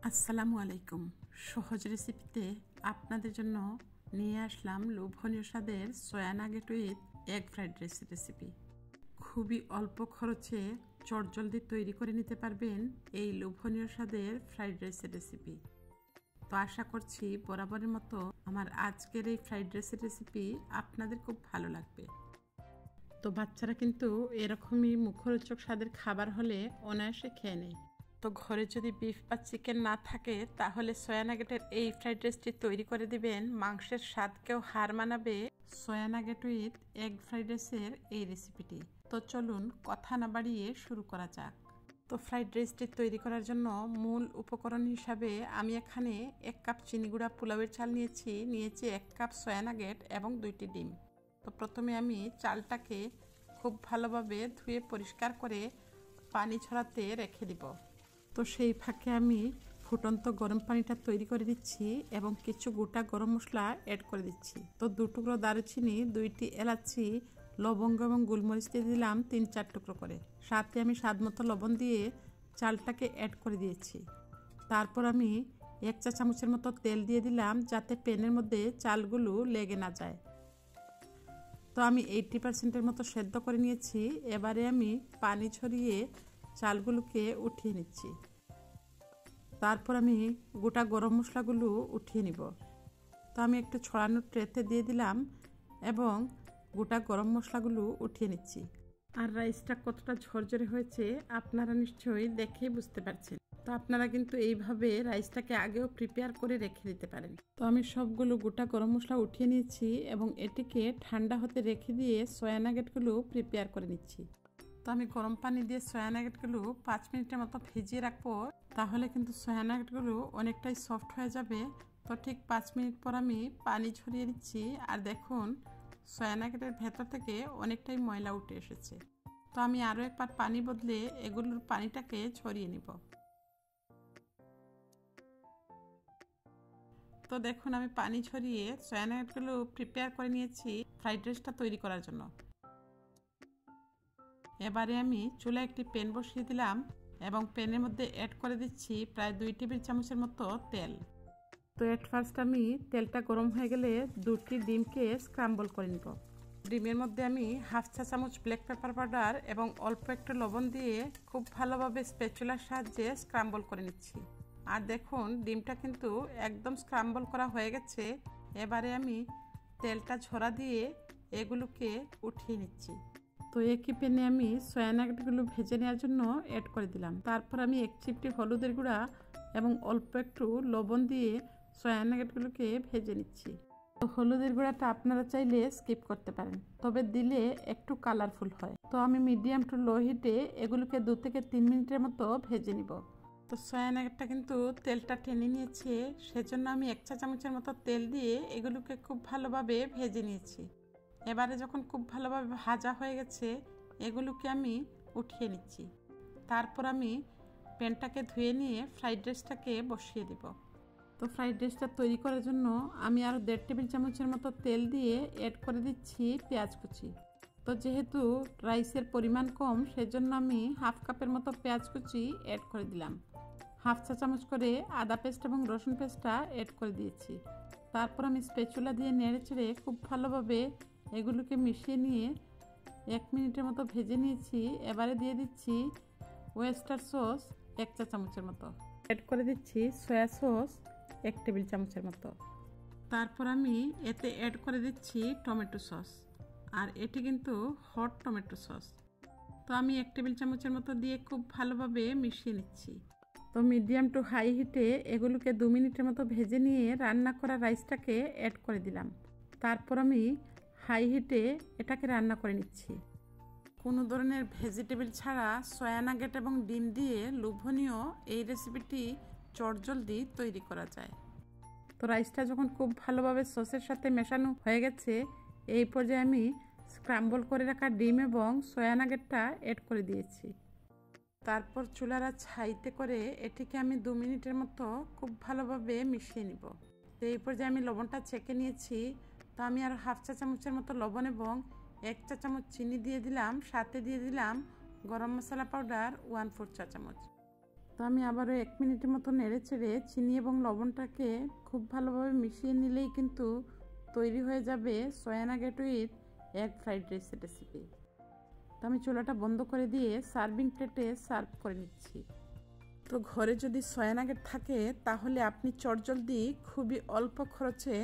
আসসালামু আলাইকুম। সহজ রেসিপিতে আপনাদের জন্য নিয়ে আসলাম লোভনীয় স্বাদের soya nugget with egg fried rice recipe. খুবই অল্প খরচে চটজলদি তৈরি করে নিতে পারবেন এই লোভনীয় স্বাদের ফ্রাইড রাইসের রেসিপি। তো আশা করছি বরাবরের মতো আমার আজকের এই ফ্রাইড রাইসের রেসিপি আপনাদের খুব ভালো লাগবে। তো বাচ্চারা কিন্তু এরকমই মুখরোচক স্বাদের খাবার হলে অনায়াসে খেয়ে নেয়। তো ঘরে যদি বিফ বা চিকেন না থাকে তাহলে সয়া নাগেটের এই ফ্রাইড রাইসটি তৈরি করে দিবেন, মাংসের স্বাদকেও হার মানাবে soya nugget with egg fried রাইসের এই রেসিপিটি। তো চলুন কথা না বাড়িয়ে শুরু করা যাক। তো ফ্রাইড রাইসটি তৈরি করার জন্য মূল উপকরণ হিসাবে আমি এখানে 1 কাপ চিনি গুঁড়া পোলাওয়ের চাল নিয়েছি 1 কাপ সয়া নাগেট এবং 2টি ডিম। তো প্রথমে আমি চালটাকে খুব ভালোভাবে ধুয়ে পরিষ্কার করে পানি ছড়াতে রেখে দিব। তো সেই ফাঁকে আমি ফুটন্ত গরম পানিটা তৈরি করে দিচ্ছি এবং কিছু গোটা গরম মশলা অ্যাড করে দিচ্ছি। তো 2 টুকরো দারুচিনি, 2টি এলাচি, লবঙ্গ এবং গোলমরিচ দিয়ে দিলাম 3-4 টুকরো করে। সাথে আমি স্বাদ মতো লবণ দিয়ে চালটাকে অ্যাড করে দিয়েছি। তারপর আমি 1 চা চামচের মতো তেল দিয়ে দিলাম যাতে প্যানের মধ্যে চালগুলো লেগে না যায়। তো আমি 80% মতো সেদ্ধ করে নিয়েছি। এবারে আমি পানি ছড়িয়ে চালগুলোকে উঠিয়ে নিচ্ছি। তারপর আমি গোটা গরম মশলাগুলো উঠিয়ে নিব। তো আমি একটু ছড়ানোর ট্রেতে দিয়ে দিলাম এবং গোটা গরম মশলাগুলো উঠিয়ে নিচ্ছি। আর রাইসটা কতটা ঝরঝরে হয়েছে আপনারা নিশ্চয়ই দেখেই বুঝতে পারছেন। তো আপনারা কিন্তু এইভাবে রাইসটাকে আগেও প্রিপেয়ার করে রেখে দিতে পারেন। তো আমি সবগুলো গোটা গরম মশলা উঠিয়ে নিয়েছি এবং এটিকে ঠান্ডা হতে রেখে দিয়ে সয়া নাগেটগুলো প্রিপেয়ার করে নিচ্ছি। তো আমি গরম পানি দিয়ে সয়া নাগেটগুলো 5 মিনিটের মতো ভিজিয়ে রাখবো, তাহলে কিন্তু সয়া নাগেটগুলো অনেকটাই সফট হয়ে যাবে। তো ঠিক 5 মিনিট পর আমি পানি ছড়িয়ে দিচ্ছি আর দেখুন সয়া নাগেটের ভেতর থেকে অনেকটাই ময়লা উঠে এসেছে। তো আমি আরও একবার পানি বদলে এগুলোর পানিটাকে ছড়িয়ে নিব। তো দেখুন আমি পানি ছড়িয়ে সয়া নাগেটগুলো প্রিপেয়ার করে নিয়েছি ফ্রাইড রাইসটা তৈরি করার জন্য। এবারে আমি চুলায় একটি প্যান বসিয়ে দিলাম এবং প্যানের মধ্যে অ্যাড করে দিচ্ছি প্রায় 2 টেবিল চামচের মতো তেল। তো এট ফার্স্ট আমি তেলটা গরম হয়ে গেলে 2টি ডিমকে স্ক্রাম্বল করে নিব। ডিমের মধ্যে আমি 1/2 চা চামচ ব্ল্যাক পেপার পাউডার এবং অল্প একটু লবণ দিয়ে খুব ভালোভাবে স্প্যাচুলার সাহায্যে স্ক্রাম্বল করে নিচ্ছি। আর দেখুন ডিমটা কিন্তু একদম স্ক্রাম্বল করা হয়ে গেছে। এবারে আমি তেলটা ঝরা দিয়ে এগুলোকে উঠিয়ে নিচ্ছি। তো একই প্যানে আমি সয়া নাগেটগুলো ভেজে নেওয়ার জন্য অ্যাড করে দিলাম। তারপর আমি 1 চিমটি হলুদের গুঁড়া এবং অল্প একটু লবণ দিয়ে সয়া নাগেটগুলোকে ভেজে নিচ্ছি। তো হলুদের গুঁড়াটা আপনারা চাইলে স্কিপ করতে পারেন, তবে দিলে একটু কালারফুল হয়। তো আমি মিডিয়াম টু লো হিটে এগুলোকে 2 থেকে 3 মিনিটের মতো ভেজে নিব। তো সয়া নাগেটটা কিন্তু তেলটা টেনে নিয়েছে, সেজন্য আমি 1 চা চামচের মতো তেল দিয়ে এগুলোকে খুব ভালোভাবে ভেজে নিয়েছি। এবারে যখন খুব ভালোভাবে ভাজা হয়ে গেছে এগুলোকে আমি উঠিয়ে নিচ্ছি। তারপর আমি প্যানটাকে ধুয়ে নিয়ে ফ্রাইড রাইসটাকে বসিয়ে দেব। তো ফ্রাইড রাইসটা তৈরি করার জন্য আমি আরও 1.5 টেবিল চামচের মতো তেল দিয়ে অ্যাড করে দিচ্ছি পেঁয়াজ কুচি। তো যেহেতু রাইসের পরিমাণ কম সেজন্য আমি 1/2 কাপের মতো পেঁয়াজ কুচি অ্যাড করে দিলাম। 1/2 চা চামচ করে আদা পেস্ট এবং রসুন পেস্টটা অ্যাড করে দিয়েছি। তারপর আমি স্প্যাচুলা দিয়ে নেড়ে চেড়ে খুব ভালোভাবে এগুলোকে মিশিয়ে নিয়ে 1 মিনিটের মতো ভেজে নিয়েছি। এবারে দিয়ে দিচ্ছি ওয়েস্টার সস 1 চা চামচের মতো, অ্যাড করে দিচ্ছি সয়া সস 1 টেবিল চামচের মতো। তারপর আমি এতে অ্যাড করে দিচ্ছি টমেটো সস, আর এটি কিন্তু হট টমেটো সস। তো আমি 1 টেবিল চামচের মতো দিয়ে খুব ভালোভাবে মিশিয়ে নিচ্ছি। তো মিডিয়াম টু হাই হিটে এগুলোকে 2 মিনিটের মতো ভেজে নিয়ে রান্না করা রাইসটাকে অ্যাড করে দিলাম। তারপর আমি হাই হিটে এটাকে রান্না করে নিচ্ছি। কোনো ধরনের ভেজিটেবল ছাড়া সয়া নাগেট এবং ডিম দিয়ে লোভনীয় এই রেসিপিটি চটজলদি তৈরি করা যায়। তো রাইসটা যখন খুব ভালোভাবে সসের সাথে মেশানো হয়ে গেছে এই পর্যায়ে আমি স্ক্রাম্বল করে রাখা ডিম এবং সয়া নাগেটটা অ্যাড করে দিয়েছি। তারপর চুলার আঁচ হাইতে করে এটিকে আমি 2 মিনিটের মতো খুব ভালোভাবে মিশিয়ে নিব। তো এই পর্যায়ে আমি লবণটা ছেঁকে নিয়েছি। তো আমি আর 1/2 চা চামচের মতো লবণ এবং 1 চা চামচ চিনি দিয়ে দিলাম। সাথে দিয়ে দিলাম গরম মশলা পাউডার 1/4 চা চামচ। তো আমি আবারও 1 মিনিটের মতো নেড়ে চেড়ে চিনি এবং লবণটাকে খুব ভালোভাবে মিশিয়ে নিলেই কিন্তু তৈরি হয়ে যাবে soya nugget with egg fried রাইসের রেসিপি। তো আমি চুলাটা বন্ধ করে দিয়ে সার্ভিং প্লেটে সার্ভ করে নিচ্ছি। তো ঘরে যদি সয়া নাগেট থাকে তাহলে আপনি চটজলদি খুবই অল্প খরচে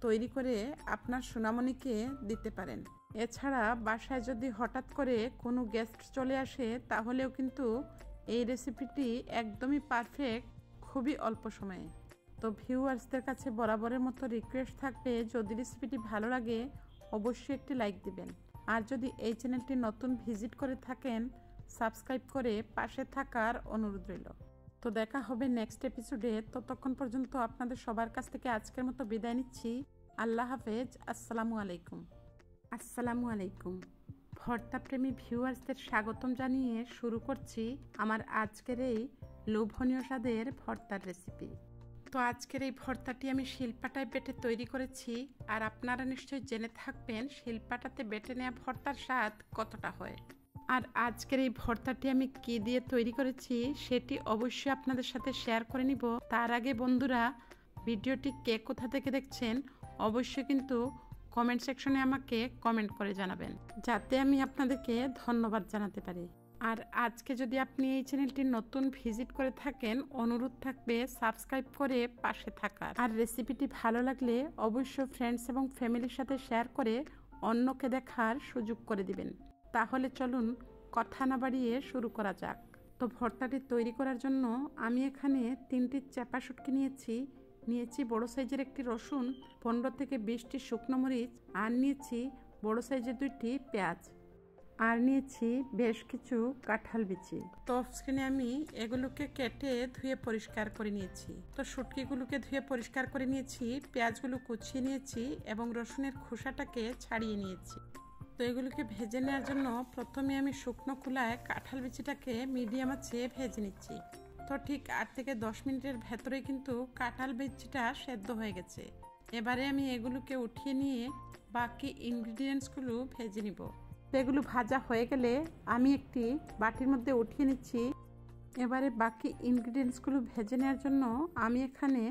তৈরি করে আপনার সোনামণিকে দিতে পারেন। এছাড়া বাসায় যদি হঠাৎ করে কোনো গেস্ট চলে আসে তাহলেও কিন্তু এই রেসিপিটি একদমই পারফেক্ট, খুবই অল্প সময়ে। তো ভিউয়ার্সদের কাছে বরাবরের মতো রিকোয়েস্ট থাকবে, যদি রেসিপিটি ভালো লাগে অবশ্যই একটি লাইক দিবেন। আর যদি এই চ্যানেলটি নতুন ভিজিট করে থাকেন সাবস্ক্রাইব করে পাশে থাকার অনুরোধ রইল। তো দেখা হবে নেক্সট এপিসোডে। ততক্ষণ পর্যন্ত আপনাদের সবার কাছ থেকে আজকের মতো বিদায় নিচ্ছি। আল্লাহ হাফেজ। আসসালামু আলাইকুম। আসসালামু আলাইকুম। ভর্তাপ্রেমী ভিউয়ার্সদের স্বাগতম জানিয়ে শুরু করছি আমার আজকের এই লোভনীয় স্বাদের ভর্তার রেসিপি। তো আজকের এই ভর্তাটি আমি শিলপাটায় বেটে তৈরি করেছি। আর আপনারা নিশ্চয়ই জেনে থাকবেন শিলপাটাতে বেটে নেওয়া ভর্তার স্বাদ কতটা হয়। আর আজকের এই ভর্তাটি আমি কি দিয়ে তৈরি করেছি সেটি অবশ্যই আপনাদের সাথে শেয়ার করে নিব। তার আগে বন্ধুরা, ভিডিওটি কে কোথা থেকে দেখছেন অবশ্যই কিন্তু কমেন্ট সেকশনে আমাকে কমেন্ট করে জানাবেন, যাতে আমি আপনাদেরকে ধন্যবাদ জানাতে পারি। আর আজকে যদি আপনি এই চ্যানেলটি নতুন ভিজিট করে থাকেন অনুরোধ থাকবে সাবস্ক্রাইব করে পাশে থাকার। আর রেসিপিটি ভালো লাগলে অবশ্যই ফ্রেন্ডস এবং ফ্যামিলির সাথে শেয়ার করে অন্যকে দেখার সুযোগ করে দিবেন। তাহলে চলুন কথা না বাড়িয়ে শুরু করা যাক। তো ভর্তাটি তৈরি করার জন্য আমি এখানে 3টি চাপা শুটকি নিয়েছি বড় সাইজের একটি রসুন, 15 থেকে 20টি শুকনো মরিচ, আর নিয়েছি বড় সাইজের 2টি পেঁয়াজ, আর নিয়েছি বেশ কিছু কাঁঠাল বিচি। তো স্ক্রিনে আমি এগুলোকে কেটে ধুয়ে পরিষ্কার করে নিয়েছি। তো শুটকিগুলোকে ধুয়ে পরিষ্কার করে নিয়েছি, পেঁয়াজগুলো কুচিয়ে নিয়েছি এবং রসুনের খোসাটাকে ছাড়িয়ে নিয়েছি। তো এগুলোকে ভেজে নেওয়ার জন্য প্রথমে আমি শুকনো খোলায় কাঁঠাল বিচিটাকে মিডিয়াম আঁচে ভেজে নিচ্ছি। তো ঠিক 8 থেকে 10 মিনিটের ভেতরে কিন্তু কাঁঠাল বিচিটা সেদ্ধ হয়ে গেছে। এবারে আমি এগুলোকে উঠিয়ে নিয়ে বাকি ইনগ্রিডিয়েন্টসগুলো ভেজে নিব। তো এগুলো ভাজা হয়ে গেলে আমি একটি বাটির মধ্যে উঠিয়ে নিচ্ছি। এবারে বাকি ইনগ্রিডিয়েন্টসগুলো ভেজে নেওয়ার জন্য আমি এখানে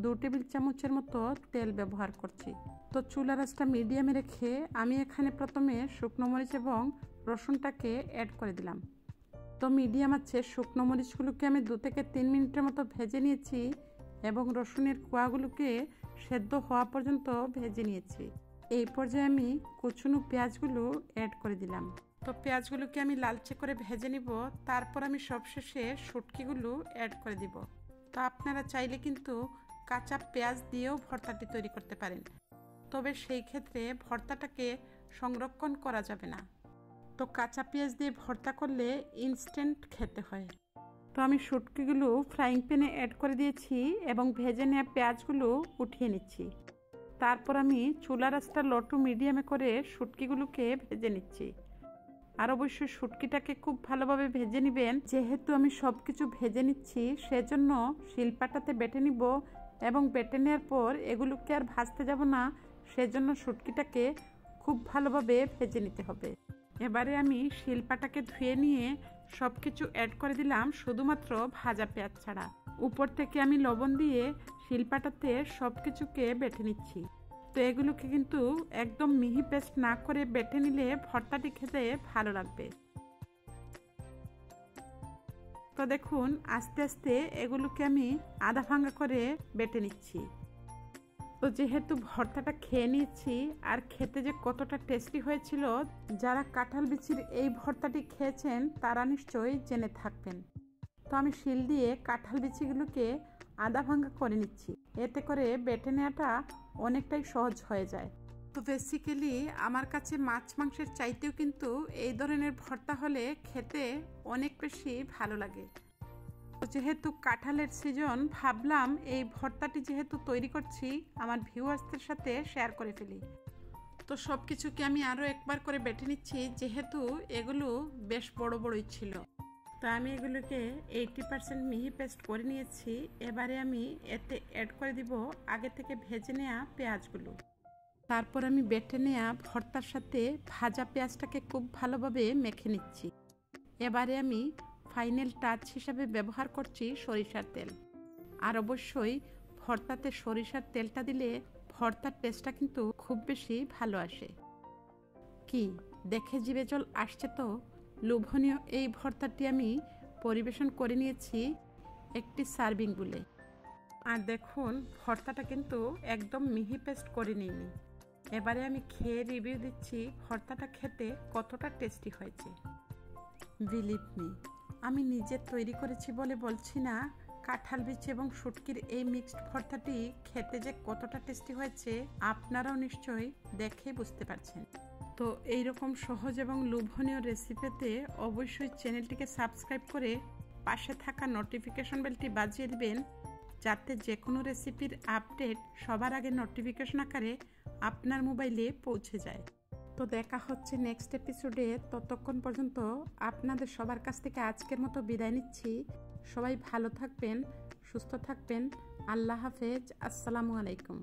2 টেবিল চামচের মতো তেল ব্যবহার করছি। তো চুলার আঁচটা মিডিয়ামে রেখে আমি এখানে প্রথমে শুকনো মরিচ এবং রসুনটাকে অ্যাড করে দিলাম। তো মিডিয়াম আছে শুকনো মরিচগুলোকে আমি 2 থেকে 3 মিনিটের মতো ভেজে নিয়েছি এবং রসুনের কোয়াগুলোকে সেদ্ধ হওয়া পর্যন্ত ভেজে নিয়েছি। এই পর্যায়ে আমি কুচনো পেঁয়াজগুলো অ্যাড করে দিলাম। তো পেঁয়াজগুলোকে আমি লালচে করে ভেজে নিব। তারপর আমি সবশেষে শুটকিগুলো অ্যাড করে দিব। তো আপনারা চাইলে কিন্তু কাঁচা পেঁয়াজ দিয়েও ভর্তাটি তৈরি করতে পারেন, তবে সেই ক্ষেত্রে ভর্তাটাকে সংরক্ষণ করা যাবে না। তো কাঁচা পেঁয়াজ দিয়ে ভর্তা করলে ইনস্ট্যান্ট খেতে হয়। তো আমি শুটকিগুলো ফ্রাইং প্যানে অ্যাড করে দিয়েছি এবং ভেজে নেওয়া পেঁয়াজগুলো উঠিয়ে নিচ্ছি। তারপর আমি চুলার আঁচটা লো টু মিডিয়ামে করে শুটকিগুলোকে ভেজে নিচ্ছি। আর অবশ্যই শুটকিটাকে খুব ভালোভাবে ভেজে নেবেন। যেহেতু আমি সব কিছু ভেজে নিচ্ছি সেজন্য শিলপাটাতে বেটে নিব এবং বেটে নেওয়ার পর এগুলোকে আর ভাজতে যাব না, সেজন্য শুটকিটাকে খুব ভালোভাবে ভেজে নিতে হবে। এবারে আমি শিলপাটাকে ধুয়ে নিয়ে সব কিছু অ্যাড করে দিলাম, শুধুমাত্র ভাজা পেঁয়াজ ছাড়া। উপর থেকে আমি লবণ দিয়ে শিলপাটাতে সব কিছুকে বেটে নিচ্ছি। তো এগুলোকে কিন্তু একদম মিহি পেস্ট না করে বেটে নিলে ভর্তাটি খেতে ভালো লাগবে। তো দেখুন আস্তে আস্তে এগুলোকে আমি আধা ভাঙা করে বেটে নিচ্ছি। তো যেহেতু ভর্তাটা খেয়ে নিয়েছি আর খেতে যে কতটা টেস্টি হয়েছিল, যারা কাঁঠাল বিচির এই ভর্তাটি খেয়েছেন তারা নিশ্চয়ই জেনে থাকবেন। তো আমি শিল দিয়ে কাঁঠাল বিচিগুলোকে আধা ভাঙা করে নিচ্ছি, এতে করে বেটে নেওয়াটা অনেকটাই সহজ হয়ে যায়। তো বেসিক্যালি আমার কাছে মাছ মাংসের চাইতেও কিন্তু এই ধরনের ভর্তা হলে খেতে অনেক বেশি ভালো লাগে। যেহেতু কাঁঠালের সিজন, ভাবলাম এই ভর্তাটি যেহেতু তৈরি করছি আমার ভিউয়ার্সদের সাথে শেয়ার করে ফেলি। তো সব কিছুকে আমি আরও একবার করে বেটে নিচ্ছি, যেহেতু এগুলো বেশ বড় বড়ই ছিল। তো আমি এগুলোকে 80% মিহি পেস্ট করে নিয়েছি। এবারে আমি এতে অ্যাড করে দিব আগে থেকে ভেজে নেওয়া পেঁয়াজগুলো। তারপর আমি বেটে নেওয়া ভর্তার সাথে ভাজা পেঁয়াজটাকে খুব ভালোভাবে মেখে নিচ্ছি। এবারে আমি ফাইনাল টাচ হিসাবে ব্যবহার করছি সরিষার তেল। আর অবশ্যই ভর্তাতে সরিষার তেলটা দিলে ভর্তার টেস্টটা কিন্তু খুব বেশি ভালো আসে। কি দেখে জিভে জল আসছে তো? লোভনীয় এই ভর্তাটি আমি পরিবেশন করে নিয়েছি একটি সার্ভিং বলে। আর দেখুন ভর্তাটা কিন্তু একদম মিহি পেস্ট করে নিইনি। এবারে আমি খেয়ে রিভিউ দিচ্ছি ভর্তাটা খেতে কতটা টেস্টি হয়েছে। বিলিভ মি, আমি নিজে তৈরি করেছি বলে বলছি না, কাঁঠাল বীজ এবং শুটকির এই মিক্সড ভর্তাটি খেতে যে কতটা টেস্টি হয়েছে আপনারাও নিশ্চয়ই দেখেই বুঝতে পারছেন। তো এইরকম সহজ এবং লোভনীয় রেসিপিতে অবশ্যই চ্যানেলটিকে সাবস্ক্রাইব করে পাশে থাকা নোটিফিকেশন বেলটি বাজিয়ে দিবেন, যাতে যে কোনো রেসিপির আপডেট সবার আগে নোটিফিকেশন আকারে আপনার মোবাইলে পৌঁছে যায়। তো দেখা হচ্ছে নেক্সট এপিসোডে। ততক্ষণ পর্যন্ত আপনাদের সবার কাছ থেকে আজকের মতো বিদায় নিচ্ছি। সবাই ভালো থাকবেন, সুস্থ থাকবেন। আল্লাহ হাফেজ। আসসালামু আলাইকুম।